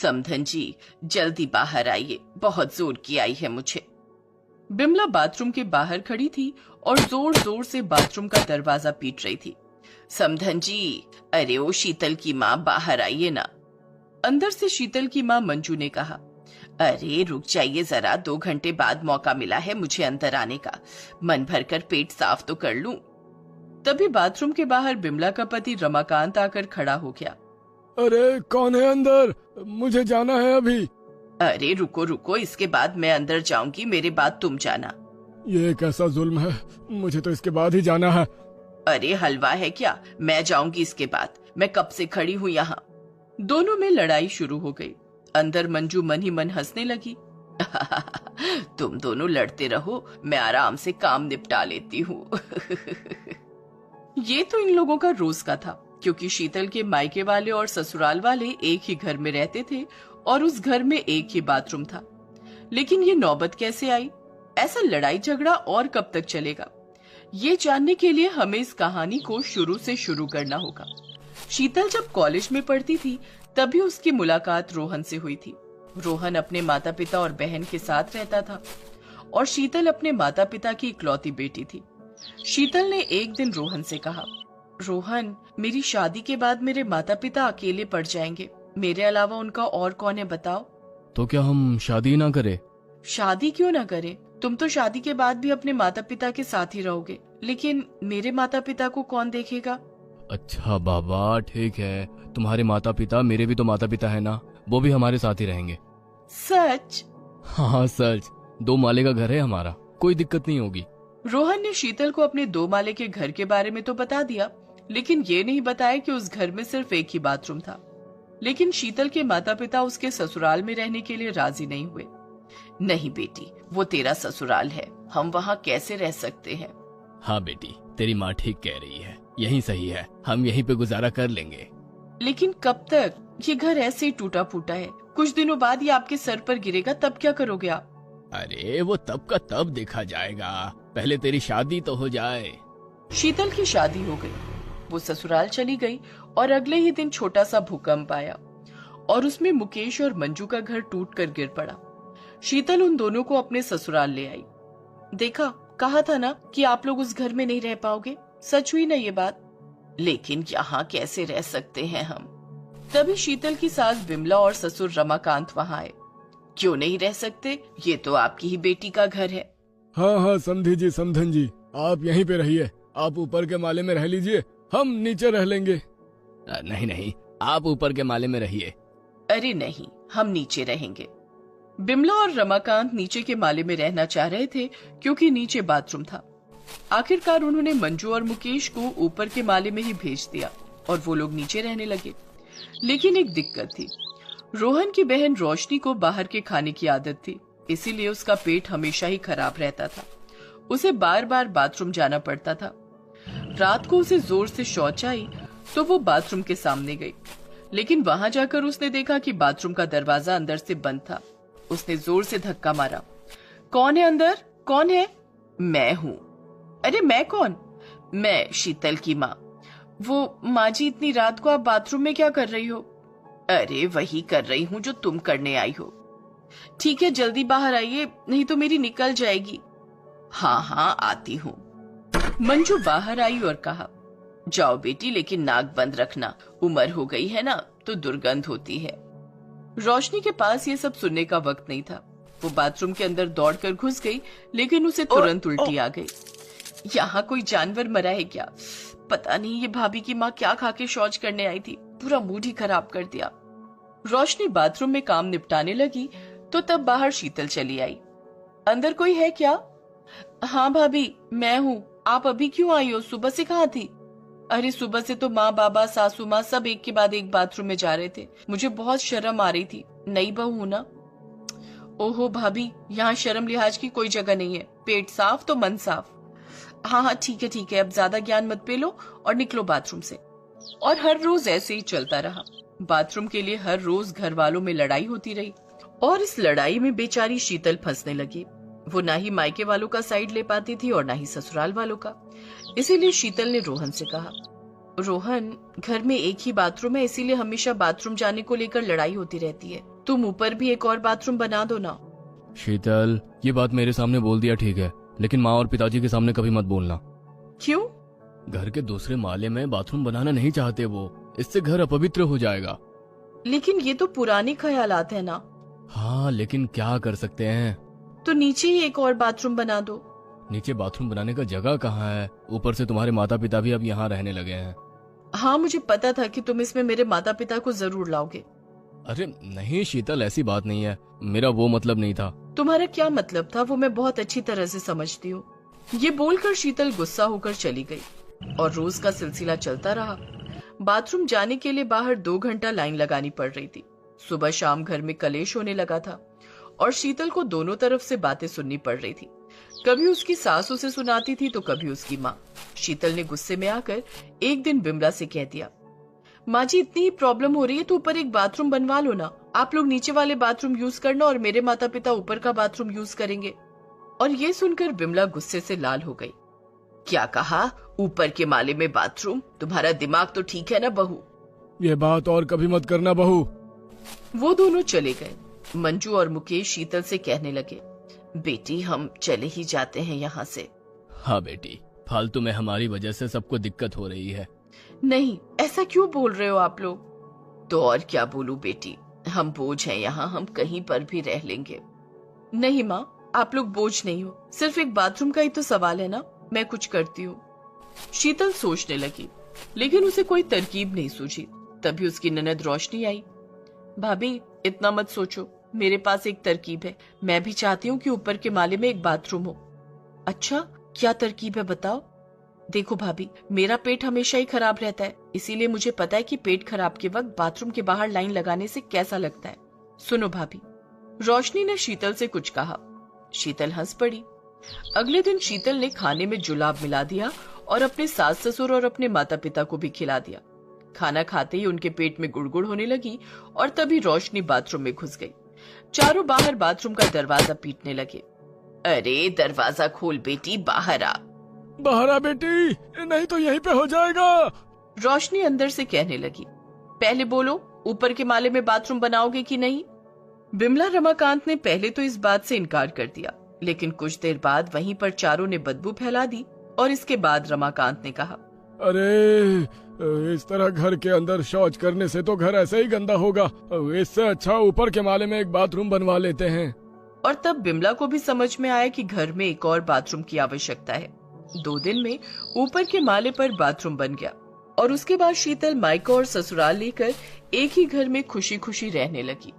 समधन जी जल्दी बाहर आइए, बहुत जोर की आई है मुझे। बिमला बाथरूम के बाहर खड़ी थी और जोर जोर से बाथरूम का दरवाजा पीट रही थी। समधन जी, अरे ओ शीतल की माँ बाहर आइए ना। अंदर से शीतल की माँ मंजू ने कहा, अरे रुक जाइए जरा, 2 घंटे बाद मौका मिला है मुझे अंदर आने का, मन भरकर पेट साफ तो कर लूं। तभी बाथरूम के बाहर बिमला का पति रमाकांत आकर खड़ा हो गया। अरे कौन है अंदर? मुझे जाना है अभी। अरे रुको रुको, इसके बाद मैं अंदर जाऊंगी, मेरे बाद तुम जाना। ये कैसा जुल्म है, मुझे तो इसके बाद ही जाना है। अरे हलवा है क्या, मैं जाऊंगी इसके बाद, मैं कब से खड़ी हूँ यहाँ। दोनों में लड़ाई शुरू हो गई। अंदर मंजू मन ही मन हंसने लगी। तुम दोनों लड़ते रहो, मैं आराम से काम निपटा लेती हूँ। ये तो इन लोगों का रोज का था, क्योंकि शीतल के मायके वाले और ससुराल वाले एक ही घर में रहते थे और उस घर में एक ही बाथरूम था। लेकिन ये नौबत कैसे आई? ऐसा लड़ाई झगड़ा और कब तक चलेगा? ये जानने के लिए हमें इस कहानी को शुरू से शुरू करना होगा। शीतल जब कॉलेज में पढ़ती थी तभी उसकी मुलाकात रोहन से हुई थी। रोहन अपने माता पिता और बहन के साथ रहता था और शीतल अपने माता पिता की इकलौती बेटी थी। शीतल ने एक दिन रोहन से कहा, रोहन, मेरी शादी के बाद मेरे माता पिता अकेले पड़ जाएंगे, मेरे अलावा उनका और कौन है बताओ। तो क्या हम शादी ना करें? शादी क्यों ना करें? तुम तो शादी के बाद भी अपने माता पिता के साथ ही रहोगे, लेकिन मेरे माता पिता को कौन देखेगा? अच्छा बाबा ठीक है, तुम्हारे माता पिता मेरे भी तो माता पिता है ना, वो भी हमारे साथ ही रहेंगे। सच? हाँ सच, 2 माले का घर है हमारा, कोई दिक्कत नहीं होगी। रोहन ने शीतल को अपने 2 माले के घर के बारे में तो बता दिया, लेकिन ये नहीं बताया कि उस घर में सिर्फ एक ही बाथरूम था। लेकिन शीतल के माता पिता उसके ससुराल में रहने के लिए राजी नहीं हुए। नहीं बेटी, वो तेरा ससुराल है, हम वहाँ कैसे रह सकते हैं। हाँ बेटी, तेरी माँ ठीक कह रही है, यही सही है, हम यहीं पे गुजारा कर लेंगे। लेकिन कब तक? ये घर ऐसे ही टूटा फूटा है, कुछ दिनों बाद ये आपके सर पर गिरेगा, तब क्या करोगे आप? अरे वो तब का तब देखा जाएगा, पहले तेरी शादी तो हो जाए। शीतल की शादी हो गई, वो ससुराल चली गई और अगले ही दिन छोटा सा भूकंप आया और उसमें मुकेश और मंजू का घर टूट कर गिर पड़ा। शीतल उन दोनों को अपने ससुराल ले आई। देखा, कहा था ना कि आप लोग उस घर में नहीं रह पाओगे, सच हुई ना ये बात। लेकिन यहाँ कैसे रह सकते हैं हम? तभी शीतल की सास बिमला और ससुर रमाकांत वहाँ आए। क्यों नहीं रह सकते, ये तो आपकी ही बेटी का घर है। हाँ हाँ समधी जी, समधन जी, आप यहीं पे रहिए, आप ऊपर के माले में रह लीजिए, हम नीचे रह लेंगे। नहीं नहीं, आप ऊपर के माले में रहिए। अरे नहीं, हम नीचे रहेंगे। बिमला और रमाकांत नीचे के माले में रहना चाह रहे थे क्योंकि नीचे बाथरूम था। आखिरकार उन्होंने मंजू और मुकेश को ऊपर के माले में ही भेज दिया और वो लोग नीचे रहने लगे। लेकिन एक दिक्कत थी, रोहन की बहन रोशनी को बाहर के खाने की आदत थी, इसीलिए उसका पेट हमेशा ही खराब रहता था। उसे बार बार बाथरूम जाना पड़ता था। रात को उसे जोर से शौच आई तो वो बाथरूम के सामने गई, लेकिन वहां जाकर उसने देखा कि बाथरूम का दरवाजा अंदर से बंद था। उसने जोर से धक्का मारा। कौन है अंदर? कौन है? मैं हूँ। अरे मैं कौन? मैं शीतल की माँ। वो माँ जी, इतनी रात को आप बाथरूम में क्या कर रही हो? अरे वही कर रही हूँ जो तुम करने आई हो। ठीक है, जल्दी बाहर आइए, नहीं तो मेरी निकल जाएगी। हाँ हाँ आती हूँ। मंजू बाहर आई और कहा, जाओ बेटी, लेकिन नाक बंद रखना, उम्र हो गई है ना तो दुर्गंध होती है। रोशनी के पास ये सब सुनने का वक्त नहीं था। वो बाथरूम के अंदर दौड़कर घुस गई, लेकिन उसे तुरंत उल्टी आ गई। यहाँ कोई जानवर मरा है क्या? पता नहीं ये भाभी की माँ क्या खा के शौच करने आई थी, पूरा मूड ही खराब कर दिया। रोशनी बाथरूम में काम निपटाने लगी तो तब बाहर शीतल चली आई। अंदर कोई है क्या? हाँ भाभी, मैं हूँ। आप अभी क्यों आई हो? सुबह से कहाँ थी? अरे सुबह से तो माँ, बाबा, सासू माँ सब एक के बाद एक बाथरूम में जा रहे थे, मुझे बहुत शर्म आ रही थी, नई बहू हूं ना। ओहो भाभी, यहाँ शर्म लिहाज की कोई जगह नहीं है, पेट साफ तो मन साफ। हाँ हाँ ठीक है, अब ज्यादा ज्ञान मत पेलो और निकलो बाथरूम से। और हर रोज ऐसे ही चलता रहा। बाथरूम के लिए हर रोज घर वालों में लड़ाई होती रही और इस लड़ाई में बेचारी शीतल फंसने लगी। वो ना ही मायके वालों का साइड ले पाती थी और ना ही ससुराल वालों का। इसीलिए शीतल ने रोहन से कहा, रोहन, घर में एक ही बाथरूम है, इसीलिए हमेशा बाथरूम जाने को लेकर लड़ाई होती रहती है। तुम ऊपर भी एक और बाथरूम बना दो ना। शीतल, ये बात मेरे सामने बोल दिया ठीक है, लेकिन माँ और पिताजी के सामने कभी मत बोलना। क्यों? घर के दूसरे माले में बाथरूम बनाना नहीं चाहते वो, इससे घर अपवित्र हो जाएगा। लेकिन ये तो पुराने ख्यालात है ना। हाँ, लेकिन क्या कर सकते हैं। तो नीचे ही एक और बाथरूम बना दो। नीचे बाथरूम बनाने का जगह कहाँ है? ऊपर से तुम्हारे माता पिता भी अब यहाँ रहने लगे हैं। हाँ, मुझे पता था कि तुम इसमें मेरे माता पिता को जरूर लाओगे। अरे नहीं शीतल, ऐसी बात नहीं है, मेरा वो मतलब नहीं था। तुम्हारा क्या मतलब था वो मैं बहुत अच्छी तरह से समझती हूँ। ये बोलकर शीतल गुस्सा होकर चली गई और रोज का सिलसिला चलता रहा। बाथरूम जाने के लिए बाहर 2 घंटा लाइन लगानी पड़ रही थी। सुबह शाम घर में कलेश होने लगा था और शीतल को दोनों तरफ से बातें सुननी पड़ रही थी। कभी उसकी सास उसे सुनाती थी तो कभी उसकी माँ। शीतल ने गुस्से में आकर एक दिन बिमला से कह दिया, माँ जी इतनी ही प्रॉब्लम हो रही है तो ऊपर एक बाथरूम बनवा लो ना। आप लोग नीचे वाले बाथरूम यूज करना और मेरे माता पिता ऊपर का बाथरूम यूज करेंगे। और ये सुनकर बिमला गुस्से से लाल हो गई। क्या कहा? ऊपर के माले में बाथरूम? तुम्हारा दिमाग तो ठीक है ना बहू? ये बात और कभी मत करना बहू। वो दोनों चले गए। मंजू और मुकेश शीतल से कहने लगे, बेटी हम चले ही जाते हैं यहाँ से। हाँ बेटी, फालतू में हमारी वजह से सबको दिक्कत हो रही है। नहीं, ऐसा क्यों बोल रहे हो आप लोग? तो और क्या बोलूं बेटी, हम बोझ हैं यहाँ, हम कहीं पर भी रह लेंगे। नहीं माँ, आप लोग बोझ नहीं हो, सिर्फ एक बाथरूम का ही तो सवाल है ना, मैं कुछ करती हूँ। शीतल सोचने लगी, लेकिन उसे कोई तरकीब नहीं सूझी। तभी उसकी ननद रोशनी आई। भाभी इतना मत सोचो, मेरे पास एक तरकीब है। मैं भी चाहती हूँ कि ऊपर के माले में एक बाथरूम हो। अच्छा, क्या तरकीब है बताओ? देखो भाभी, मेरा पेट हमेशा ही खराब रहता है, इसीलिए मुझे पता है कि पेट खराब के वक्त बाथरूम के बाहर लाइन लगाने से कैसा लगता है। सुनो भाभी। रोशनी ने शीतल से कुछ कहा। शीतल हंस पड़ी। अगले दिन शीतल ने खाने में जुलाब मिला दिया और अपने सास ससुर और अपने माता पिता को भी खिला दिया। खाना खाते ही उनके पेट में गुड़गुड़ होने लगी और तभी रोशनी बाथरूम में घुस गई। चारों बाहर बाथरूम का दरवाजा पीटने लगे। अरे दरवाजा खोल बेटी, बाहर आ। बाहर आ बेटी, नहीं तो यहीं पे हो जाएगा। रोशनी अंदर से कहने लगी, पहले बोलो ऊपर के माले में बाथरूम बनाओगे कि नहीं? बिमला रमाकांत ने पहले तो इस बात से इनकार कर दिया, लेकिन कुछ देर बाद वहीं पर चारों ने बदबू फैला दी और इसके बाद रमाकांत ने कहा, अरे इस तरह घर के अंदर शौच करने से तो घर ऐसे ही गंदा होगा, इससे अच्छा ऊपर के माले में एक बाथरूम बनवा लेते हैं। और तब बिमला को भी समझ में आया कि घर में एक और बाथरूम की आवश्यकता है। 2 दिन में ऊपर के माले पर बाथरूम बन गया और उसके बाद शीतल मायका और ससुराल लेकर एक ही घर में खुशी खुशी रहने लगी।